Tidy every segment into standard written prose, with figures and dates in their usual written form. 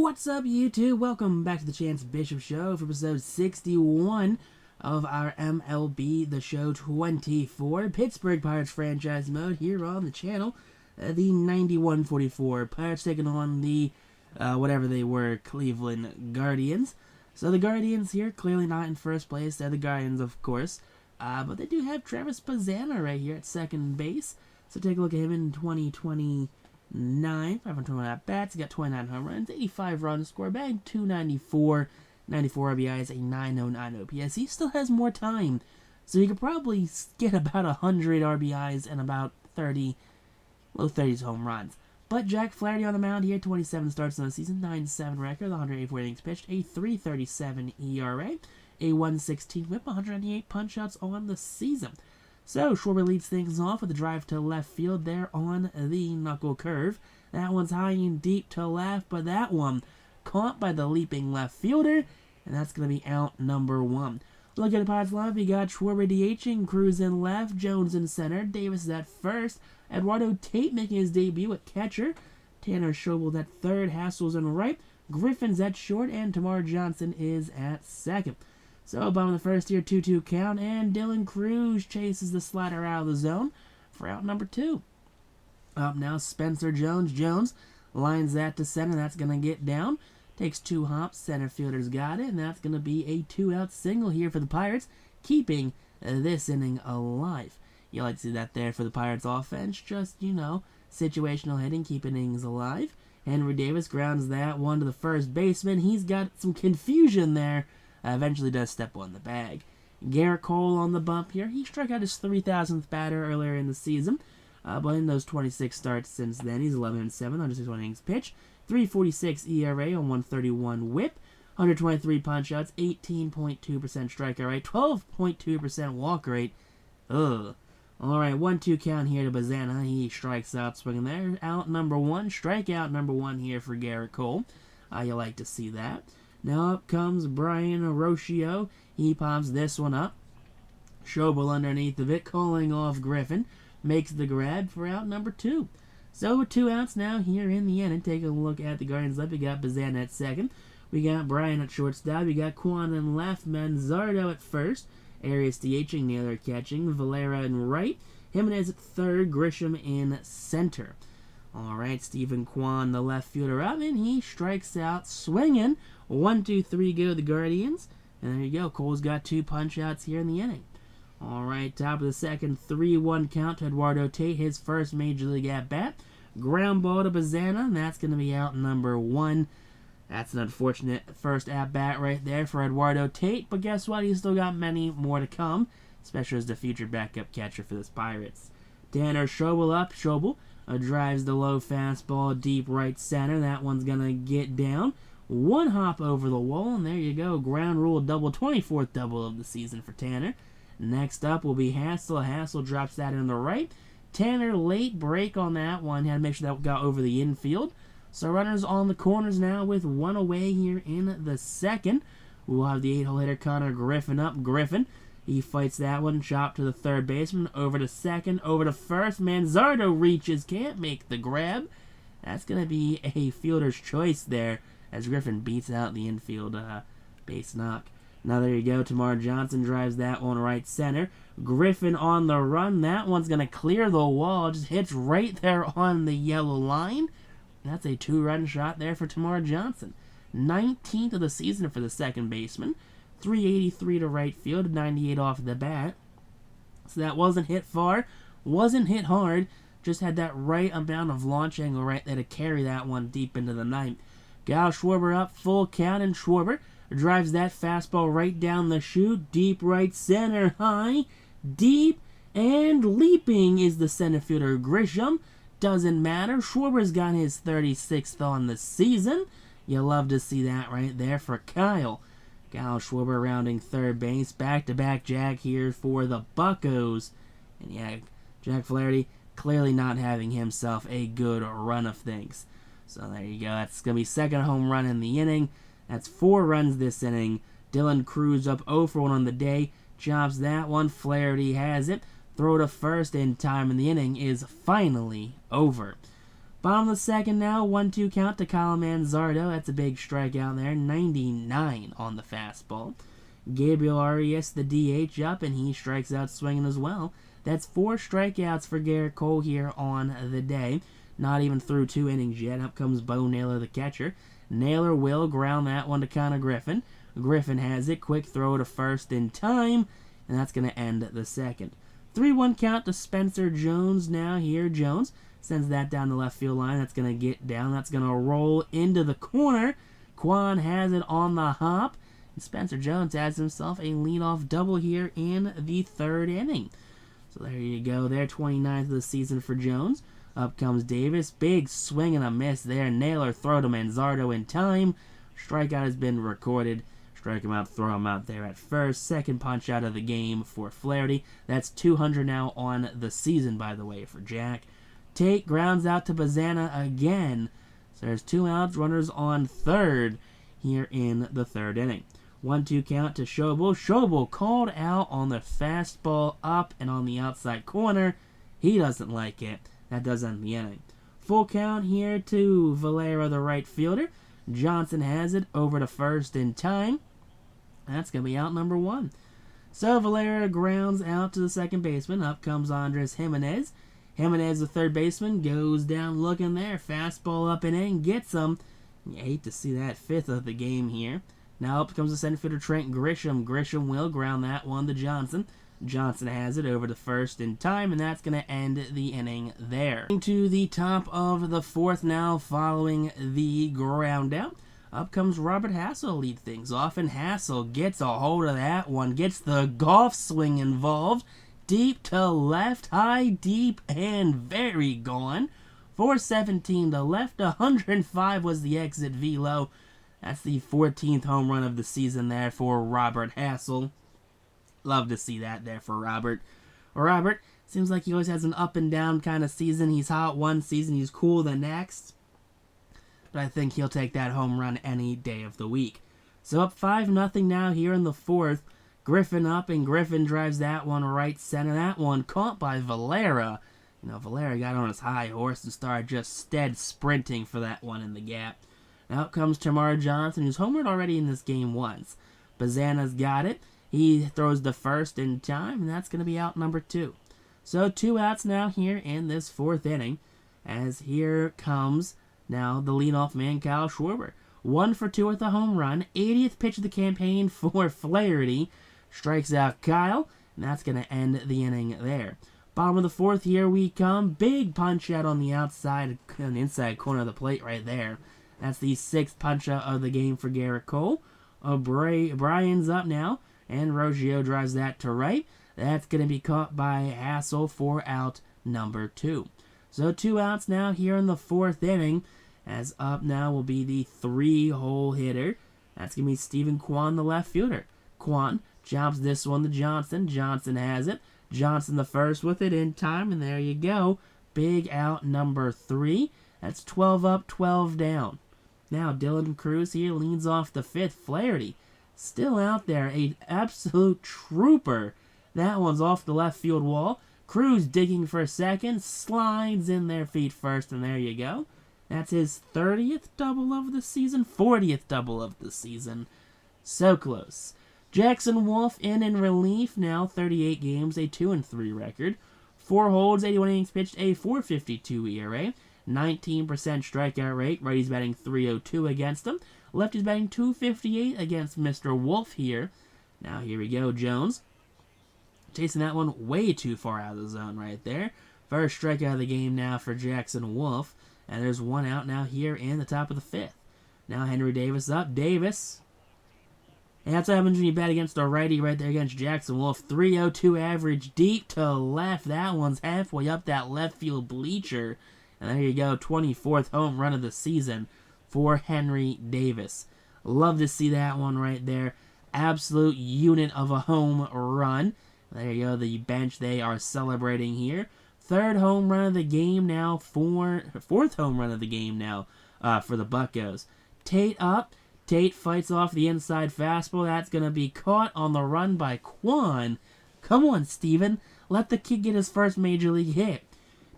What's up, YouTube? Welcome back to the Chance Bishop Show for episode 61 of our MLB The Show 24 Pittsburgh Pirates franchise mode here on the channel. The 9144 Pirates taking on the, whatever they were, Cleveland Guardians. So the Guardians here, clearly not in first place. They're the Guardians, of course. But they do have Travis Bazzana right here at second base. So take a look at him in 2029. 521 at-bats, he got 29 home runs, 85 runs, score bag, 294, 94 RBIs, a 909 OPS. He still has more time, so he could probably get about 100 RBIs and about 30, low 30s home runs. But Jack Flaherty on the mound here, 27 starts in the season, 9-7 record, 184 innings pitched, a 3.37 ERA, a 1.16 whip, 198 punch-outs on the season. So, Schwarber leads things off with a drive to left field there on the knuckle curve. That one's high and deep to left, but that one caught by the leaping left fielder, and that's going to be out number one. Look at the Pirates lineup. You got Schwarber DHing, Cruz in left, Jones in center, Davis at first, Eduardo Tait making his debut at catcher, Tanner Schobel at third, Hassel's in right, Griffin's at short, and Tamar Johnson is at second. So, bottom of the first here, 2-2 count, and Dylan Cruz chases the slider out of the zone for out number two. Up now, Spencer Jones. Jones lines that to center. That's going to get down. Takes two hops. Center fielder's got it, and that's going to be a two-out single here for the Pirates, keeping this inning alive. You like to see that there for the Pirates offense. Just, you know, situational hitting, keeping innings alive. Henry Davis grounds that one to the first baseman. He's got some confusion there. Eventually does step on the bag. Garrett Cole on the bump here. He struck out his 3,000th batter earlier in the season. But in those 26 starts since then, he's 11-7, 161 innings pitched, 3.46 ERA on 131 whip, 123 punch-outs, 18.2% strikeout rate, 12.2% walk rate. Ugh. Alright, 1-2 count here to Bazzana. He strikes out swinging there. Out number one. Strikeout number one here for Garrett Cole. You like to see that. Now up comes Brian Rocio. He pops this one up. Schobel underneath of it, calling off Griffin. Makes the grab for out number two. So with 2 outs now here in the inning. Take a look at the Guardians left. We got Bazzana at second. We got Brian at shortstop. We got Quan in left. Manzardo at first. Arias DHing, Naylor catching. Valera in right. Jimenez at third. Grisham in center. Alright, Stephen Kwan, the left fielder up, and he strikes out swinging. 1-2-3 go the Guardians. And there you go. Cole's got 2 punch-outs here in the inning. Alright, top of the second, 3-1 count to Eduardo Tait, his first Major League at-bat. Ground ball to Bazzana, and that's going to be out number one. That's an unfortunate first at-bat right there for Eduardo Tait, but guess what? He's still got many more to come, especially as the future backup catcher for this Pirates. Tanner Schobel up. Schobel drives the low fastball deep right center. That one's going to get down. One hop over the wall, and there you go. Ground rule double, 24th double of the season for Tanner. Next up will be Hassel. Hassel drops that in the right. Tanner late break on that one. Had to make sure that got over the infield. So runners on the corners now with one away here in the second. We'll have the 8-hole hitter Connor Griffin up. Griffin, he fights that one. Chop to the third baseman. Over to second. Over to first. Manzardo reaches. Can't make the grab. That's going to be a fielder's choice there as Griffin beats out the infield base knock. Now there you go. Tamar Johnson drives that one right center. Griffin on the run. That one's going to clear the wall. Just hits right there on the yellow line. That's a 2-run shot there for Tamar Johnson. 19th of the season for the second baseman. 383 to right field, 98 off the bat. So that wasn't hit far, wasn't hit hard, just had that right amount of launch angle right there to carry that one deep into the ninth. Gal Schwarber up, full count, and Schwarber drives that fastball right down the chute, deep right center, high, deep, and leaping is the center fielder Grisham. Doesn't matter. Schwarber's got his 36th on the season. You love to see that right there for Kyle. Kyle Schwarber rounding third base. Back-to-back Jack here for the Buccos. And yeah, Jack Flaherty clearly not having himself a good run of things. So there you go. That's going to be second home run in the inning. That's 4 runs this inning. Dylan Cruz up 0 for 1 on the day. Chops that one. Flaherty has it. Throw to first in time, and the inning is finally over. Bottom of the second now, 1-2 count to Kyle Manzardo. That's a big strikeout there, 99 on the fastball. Gabriel Arias, the DH, up, and he strikes out swinging as well. That's 4 strikeouts for Gerrit Cole here on the day. Not even through 2 innings yet. Up comes Bo Naylor, the catcher. Naylor will ground that one to Connor Griffin. Griffin has it. Quick throw to first in time, and that's going to end the second. 3-1 count to Spencer Jones now here. Jones sends that down the left field line. That's going to get down. That's going to roll into the corner. Quan has it on the hop. And Spencer Jones has himself a leadoff double here in the 3rd inning. So there you go there, 29th of the season for Jones. Up comes Davis. Big swing and a miss there. Naylor throw to Manzardo in time. Strikeout has been recorded. Strike him out, throw him out there at first. Second punch out of the game for Flaherty. That's 200 now on the season, by the way, for Jack. Tait grounds out to Bazana again. So there's 2 outs, runners on third here in the 3rd inning. 1-2 count to Schobel. Schobel called out on the fastball up and on the outside corner. He doesn't like it. That does end the inning. Full count here to Valera, the right fielder. Johnson has it over to first in time. That's going to be out number 1. So Valera grounds out to the second baseman. Up comes Andres Jimenez. Jimenez, the third baseman, goes down looking there. Fastball up and in, gets him. You hate to see that, 5th of the game here. Now up comes the center fielder Trent Grisham. Grisham will ground that one to Johnson. Johnson has it over to first in time, and that's going to end the inning there. To the top of the 4th now, following the ground out. Up comes Robert Hassel to lead things off, and Hassel gets a hold of that one, gets the golf swing involved. Deep to left, high, deep, and very gone. 417 to left, 105 was the exit velo. That's the 14th home run of the season there for Robert Hassel. Love to see that there for Robert. Robert, seems like he always has an up and down kind of season. He's hot one season, he's cool the next. But I think he'll take that home run any day of the week. So up 5-0 now here in the 4th. Griffin up, and Griffin drives that one right center. That one caught by Valera. You know, Valera got on his high horse and started just dead sprinting for that one in the gap. Now up comes Tamar Johnson, who's homered already in this game once. Bazana's got it. He throws the first in time, and that's going to be out number 2. So 2 outs now here in this 4th inning, as here comes now the leadoff man, Kyle Schwarber. 1 for 2 with a home run. 80th pitch of the campaign for Flaherty. Strikes out Kyle, and that's going to end the inning there. Bottom of the 4th, here we come. Big punch out on the outside, on the inside corner of the plate right there. That's the 6th punch out of the game for Gerrit Cole. O'Brien's up now, and Roggio drives that to right. That's going to be caught by Hassel for out number 2. So 2 outs now here in the 4th inning, as up now will be the 3-hole hitter. That's going to be Stephen Kwan, the left fielder. Kwan jumps this one to Johnson. Johnson has it. Johnson the first with it in time, and there you go. Big out number 3. That's 12 up, 12 down. Now Dylan Cruz here leads off the 5th. Flaherty still out there, an absolute trooper. That one's off the left field wall. Cruz digging for a second, slides in there feet first, and there you go. That's his 30th double of the season, 40th double of the season. So close. Jackson Wolf in relief now, 38 games, a 2-3 record. 4 holds, 81 innings pitched, a 4.52 ERA. 19% strikeout rate. Righty's batting .302 against him. Lefty's batting .258 against Mr. Wolf here. Now here we go, Jones. Chasing that one way too far out of the zone right there. First strikeout of the game now for Jackson Wolf. And there's 1 out now here in the top of the 5th. Now Henry Davis up. Davis. And that's what happens when you bat against a righty right there against Jackson Wolf. .302 average, deep to left. That one's halfway up that left field bleacher. And there you go, 24th home run of the season for Henry Davis. Love to see that one right there. Absolute unit of a home run. There you go, the bench they are celebrating here. 3rd home run of the game now, 4th home run of the game now for the Buccos. Tait up. Tait fights off the inside fastball. That's going to be caught on the run by Quan. Come on, Steven. Let the kid get his first major league hit.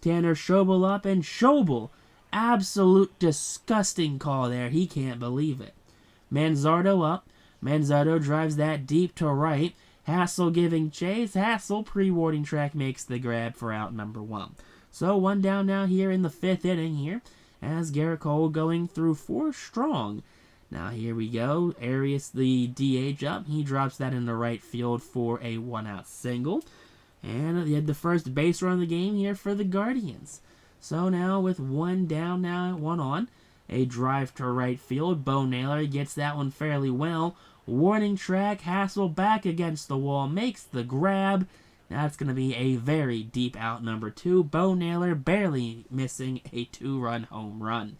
Tanner Schobel up, and Schobel Absolute disgusting call there. He can't believe it. Manzardo up. Manzardo drives that deep to right. Hassel giving chase. Hassel, pre-warning track, makes the grab for out number 1. So 1 down now here in the 5th inning here, as Garrett Cole going through 4 strong. Now here we go. Arias, the DH up. He drops that into right field for a 1-out single. And he had the first base run of the game here for the Guardians. So now with 1 down now, 1 on. A drive to right field. Bo Naylor gets that one fairly well. Warning track. Hassel back against the wall. Makes the grab. That's going to be a very deep out number 2. Bo Naylor barely missing a 2-run home run.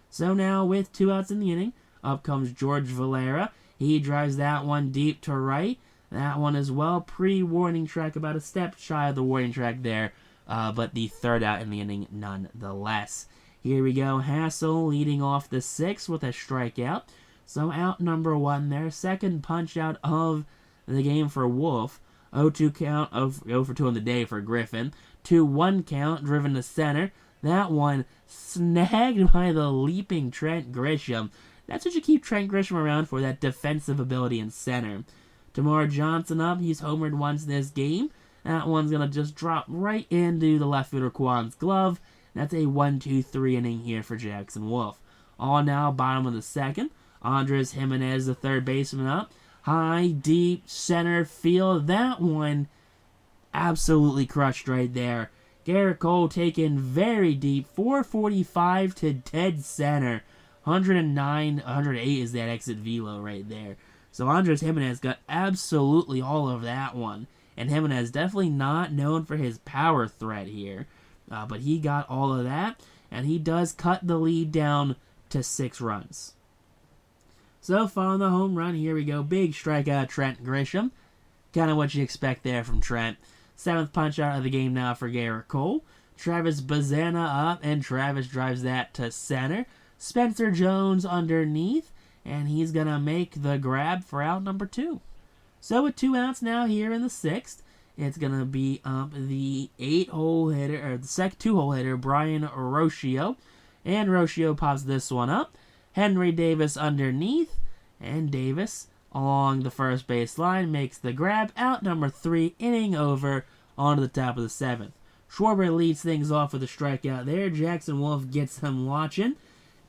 So now with 2 outs in the inning, up comes George Valera. He drives that one deep to right. That one as well. Pre-warning track, about a step shy of the warning track there. But the 3rd out in the inning nonetheless. Here we go. Hassel leading off the 6th with a strikeout. So out number 1 there. Second punch out of the game for Wolf. 0-2 count of 0 for 2 on the day for Griffin. 2-1 count driven to center. That one snagged by the leaping Trent Grisham. That's what you keep Trent Grisham around for, that defensive ability in center. Tamar Johnson up. He's homered once this game. That one's going to just drop right into the left fielder Kwan's glove. That's a 1-2-3 inning here for Jackson Wolf. All now bottom of the 2nd. Andres Jimenez, the 3rd baseman up. High, deep, center field. That one absolutely crushed right there. Garrett Cole taken very deep. 445 to dead center. 109, 108 is that exit velo right there. So Andres Jimenez got absolutely all of that one. And Jimenez definitely not known for his power threat here. But he got all of that. And he does cut the lead down to 6 runs. So following the home run, here we go. Big strikeout, Trent Grisham. Kind of what you expect there from Trent. 7th punch out of the game now for Garrett Cole. Travis Bazana up, and Travis drives that to center. Spencer Jones underneath, and he's going to make the grab for out number 2. So with 2 outs now here in the 6th, it's going to be the 8-hole hitter, or the 2-hole hitter, Brian Rocio. And Rocio pops this one up. Henry Davis underneath, and Davis along the first base line makes the grab. Out number 3, inning over, onto the top of the 7th. Schwarber leads things off with a strikeout there. Jackson Wolf gets him watching.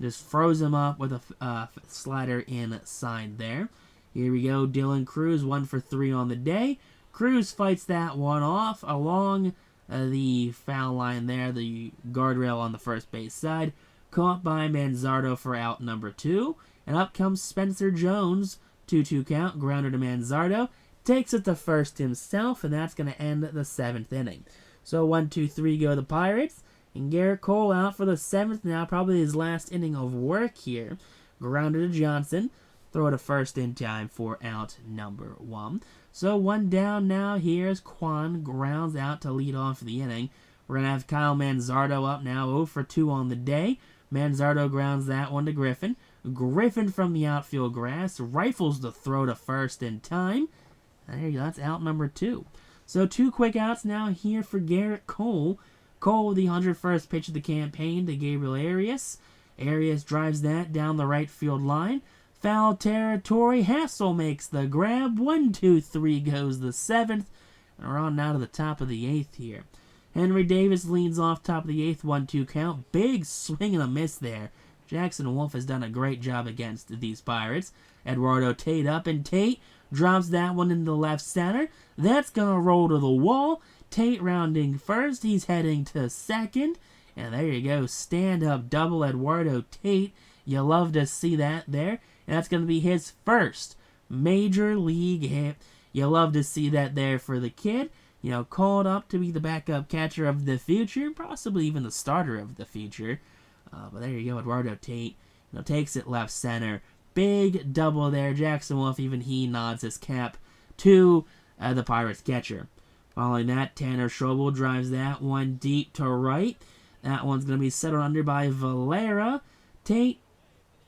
Just froze him up with a slider inside there. Here we go. Dylan Cruz, 1 for 3 on the day. Cruz fights that one off along the foul line there, the guardrail on the first base side. Caught by Manzardo for out number 2. And up comes Spencer Jones. 2-2 count. Grounder to Manzardo. Takes it to first himself. And that's going to end the 7th inning. So 1-2-3 go the Pirates. And Garrett Cole out for the 7th now. Probably his last inning of work here. Grounder to Johnson. Throw to first in time for out number 1. So 1 down now. Here's Kwan. Grounds out to lead off the inning. We're going to have Kyle Manzardo up now. 0 for 2 on the day. Manzardo grounds that one to Griffin. Griffin from the outfield grass rifles the throw to first in time. There you go. That's out number 2. So 2 quick outs now here for Garrett Cole. Cole, the 101st pitch of the campaign to Gabriel Arias. Arias drives that down the right field line. Foul territory. Hassel makes the grab. 1-2-3 goes the 7th. And we're on now to the top of the 8th here. Henry Davis leads off top of the 8th, 1-2 count. Big swing and a miss there. Jackson Wolf has done a great job against these Pirates. Eduardo Tait up, and Tait drops that one into the left center. That's going to roll to the wall. Tait rounding first. He's heading to second. And there you go. Stand-up double Eduardo Tait. You love to see that there. And that's going to be his first major league hit. You love to see that there for the kid. You know, called up to be the backup catcher of the future, possibly even the starter of the future. But there you go, Eduardo Tait, takes it left center. Big double there. Jackson Wolf, even he nods his cap to the Pirates catcher. Following that, Tanner Schobel drives that one deep to right. That one's going to be settled under by Valera. Tait,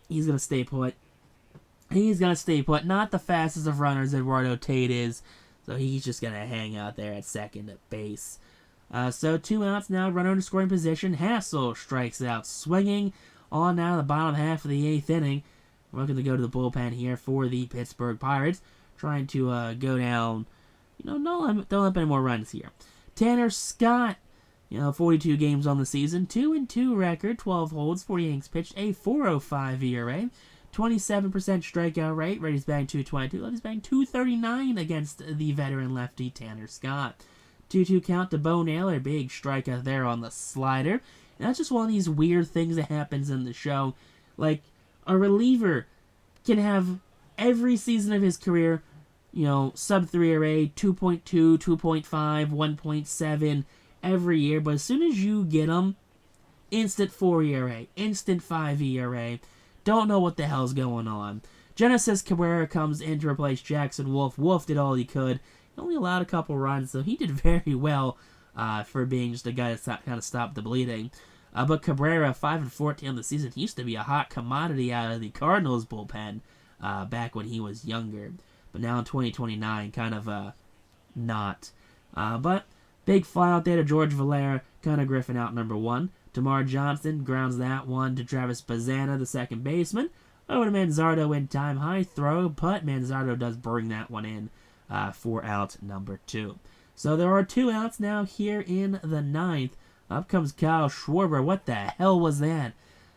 he's going to stay put. He's going to stay put. Not the fastest of runners Eduardo Tait is. So he's just going to hang out there at second at base. So 2 outs now, runner in scoring position. Hassel strikes out, swinging on now the bottom half of the 8th inning. We're looking to go to the bullpen here for the Pittsburgh Pirates, trying to go down. Don't let up any more runs here. Tanner Scott, 42 games on the season, 2-2 record, 12 holds, 40 innings pitched, a 4.05 ERA, 27% strikeout rate. Righties batting .222, lefties batting .239 against the veteran lefty Tanner Scott. 2-2 count to Bo Naylor, big strikeout there on the slider. And that's just one of these weird things that happens in the show. Like, a reliever can have every season of his career, sub 3 ERA, 2.2, 2.5, 1.7 every year. But as soon as you get them, instant 4 ERA, instant 5 ERA. Don't know what the hell's going on. Genesis Cabrera comes in to replace Jackson Wolf. Wolf did all he could. He only allowed a couple runs, so he did very well for being just a guy that kind of stopped the bleeding. But Cabrera, 5-14 on the season, he used to be a hot commodity out of the Cardinals bullpen back when he was younger. But now in 2029, kind of not. But big fly out there to George Valera, Connor Griffin out number 1. Tamar Johnson grounds that one to Travis Bazzana, the second baseman. Over to Manzardo in time. High throw, but Manzardo does bring that one in for out number 2. So there are 2 outs now here in the 9th. Up comes Kyle Schwarber. What the hell was that?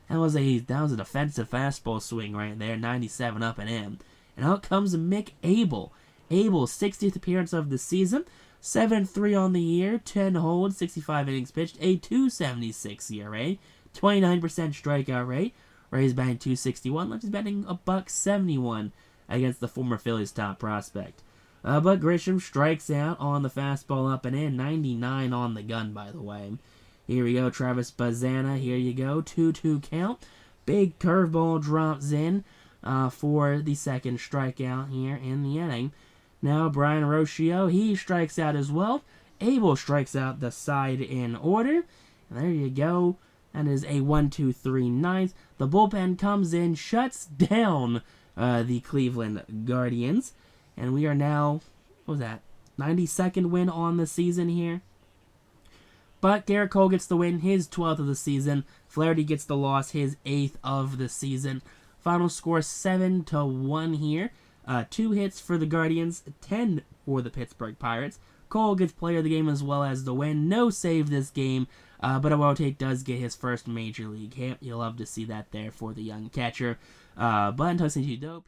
That was a defensive fastball swing right there. 97 up and in. And out comes Mick Abel. Abel's 60th appearance of the season. 7-3 on the year. 10 holds. 65 innings pitched. A 2.76 ERA. 29% strikeout rate. Rays batting .261. Lefties batting $1.71 against the former Phillies top prospect. But Grisham strikes out on the fastball up and in. 99 on the gun, by the way. Here we go, Travis Bazzana. Here you go, 2-2 count. Big curveball drops in for the second strikeout here in the inning. Now Brian Rocio, he strikes out as well. Abel strikes out the side in order. And there you go. That is a 1-2-3 9th. The bullpen comes in, shuts down the Cleveland Guardians. And we are now, what was that, 92nd win on the season here. But Garrett Cole gets the win, his 12th of the season. Flaherty gets the loss, his 8th of the season. Final score 7-1 here. 2 hits for the Guardians, 10 for the Pittsburgh Pirates. Cole gets player of the game as well as the win. No save this game, but Eduardo Tait does get his first major league hit. You'll love to see that there for the young catcher. But until I see you, dope.